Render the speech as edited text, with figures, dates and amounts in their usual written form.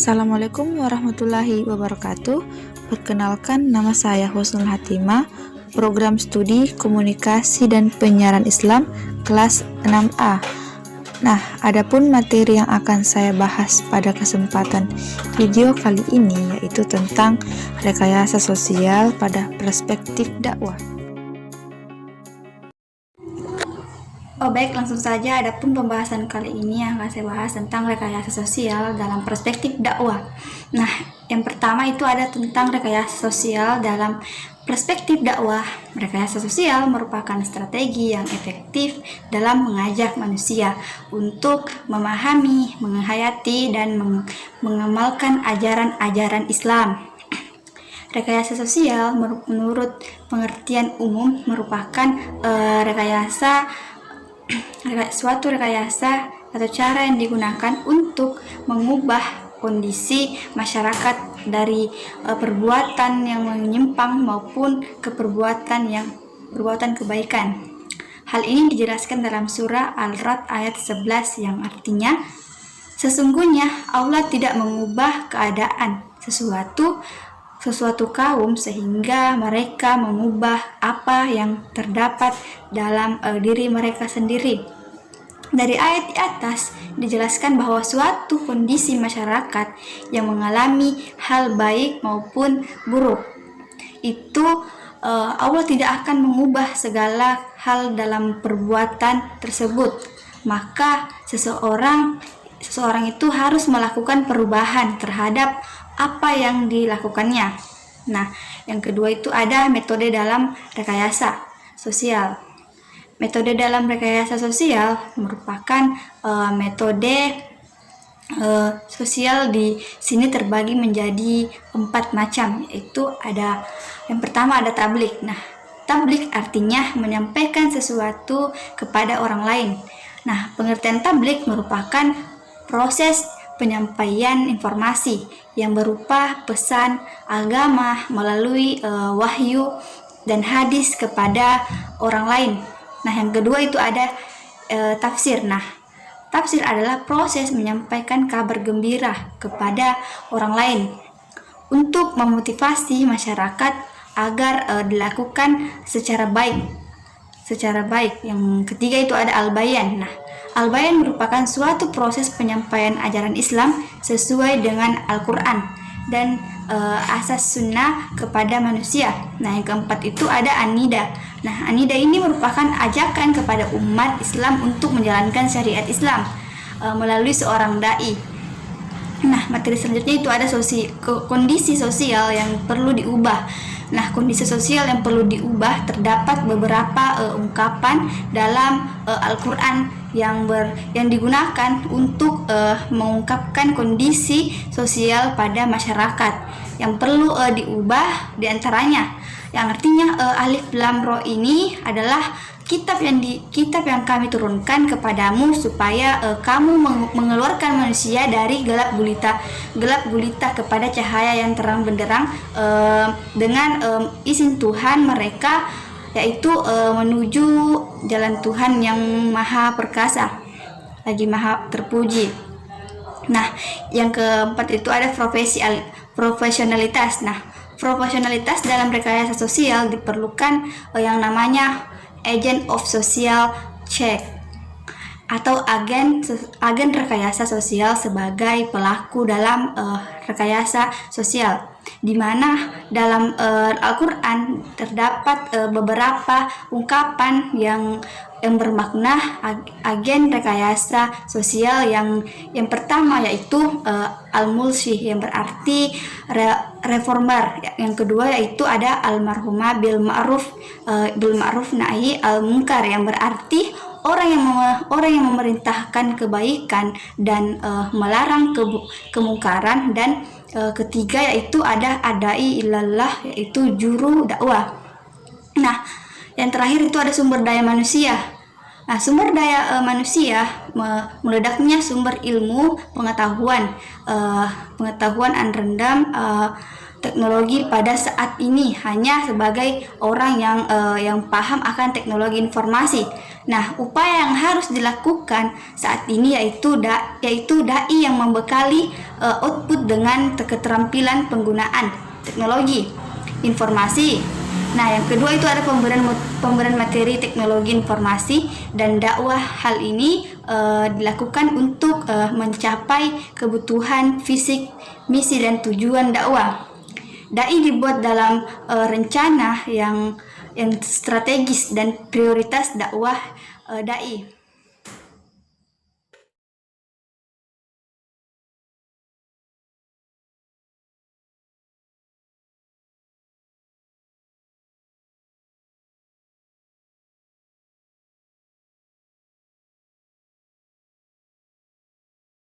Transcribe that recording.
Assalamualaikum warahmatullahi wabarakatuh. Perkenalkan, nama saya Husnul Hatimah, program studi Komunikasi dan Penyiaran Islam kelas 6A. Nah, adapun materi yang akan saya bahas pada kesempatan video kali ini yaitu tentang rekayasa sosial pada perspektif dakwah. Baik, langsung saja. Adapun pembahasan kali ini yang akan saya bahas tentang rekayasa sosial dalam perspektif dakwah. Nah, yang pertama itu ada tentang rekayasa sosial dalam perspektif dakwah. Rekayasa sosial merupakan strategi yang efektif dalam mengajak manusia untuk memahami, menghayati, dan mengamalkan ajaran-ajaran Islam. Rekayasa sosial menurut pengertian umum merupakan suatu rekayasa atau cara yang digunakan untuk mengubah kondisi masyarakat dari perbuatan yang menyimpang maupun ke perbuatan kebaikan. Hal ini dijelaskan dalam surah Al-Ra'd ayat 11 yang artinya, sesungguhnya Allah tidak mengubah keadaan sesuatu kaum sehingga mereka mengubah apa yang terdapat dalam diri mereka sendiri. Dari ayat di atas dijelaskan bahwa suatu kondisi masyarakat yang mengalami hal baik maupun buruk itu Allah tidak akan mengubah segala hal dalam perbuatan tersebut. Maka seseorang itu harus melakukan perubahan terhadap apa yang dilakukannya. Nah, yang kedua itu ada metode dalam rekayasa sosial. Metode dalam rekayasa sosial merupakan metode sosial di sini terbagi menjadi 4 macam, yaitu ada yang pertama ada tablik. Nah, tablik artinya menyampaikan sesuatu kepada orang lain. Nah, pengertian tablik merupakan proses penyampaian informasi yang berupa pesan agama melalui wahyu dan hadis kepada orang lain. Nah, yang kedua itu ada tafsir. Nah, tafsir adalah proses menyampaikan kabar gembira kepada orang lain untuk memotivasi masyarakat agar dilakukan secara baik. Yang ketiga itu ada al-bayan. Nah, al-bayan merupakan suatu proses penyampaian ajaran Islam sesuai dengan Al-Quran dan asas sunnah kepada manusia. Nah, yang keempat itu ada an-nida. Nah, an-nida ini merupakan ajakan kepada umat Islam untuk menjalankan syariat Islam melalui seorang dai. Nah, materi selanjutnya itu ada kondisi sosial yang perlu diubah. Nah, kondisi sosial yang perlu diubah terdapat beberapa ungkapan dalam Al-Quran yang digunakan untuk mengungkapkan kondisi sosial pada masyarakat yang perlu diubah. Diantaranya yang artinya alif lam ro ini adalah kitab yang kami turunkan kepadamu supaya kamu mengeluarkan manusia dari gelap gulita kepada cahaya yang terang benderang dengan izin Tuhan mereka, yaitu menuju jalan Tuhan yang maha perkasa lagi maha terpuji. Nah, yang keempat itu ada profesionalitas. Nah, profesionalitas dalam rekayasa sosial diperlukan yang namanya agent of social change atau agen rekayasa sosial sebagai pelaku dalam rekayasa sosial, di mana dalam Al-Quran terdapat beberapa ungkapan yang bermakna agen rekayasa sosial. Yang pertama yaitu al-mulsih yang berarti reformer. Yang kedua yaitu ada al-marhumah bil ma'ruf nahi al-munkar yang berarti orang yang memerintahkan kebaikan dan melarang kemungkaran. Dan ketiga yaitu ada adai ilallah, yaitu juru dakwah. Nah, yang terakhir itu ada sumber daya manusia. Nah, sumber daya manusia meledaknya sumber ilmu pengetahuan unrendam teknologi pada saat ini hanya sebagai orang yang paham akan teknologi informasi. Nah, upaya yang harus dilakukan saat ini yaitu dai yang membekali output dengan keterampilan penggunaan teknologi informasi. Nah, yang kedua itu ada pemberian materi teknologi informasi dan dakwah. Hal ini dilakukan untuk mencapai kebutuhan fisik, misi dan tujuan dakwah. Dai dibuat dalam rencana yang strategis dan prioritas dakwah dai.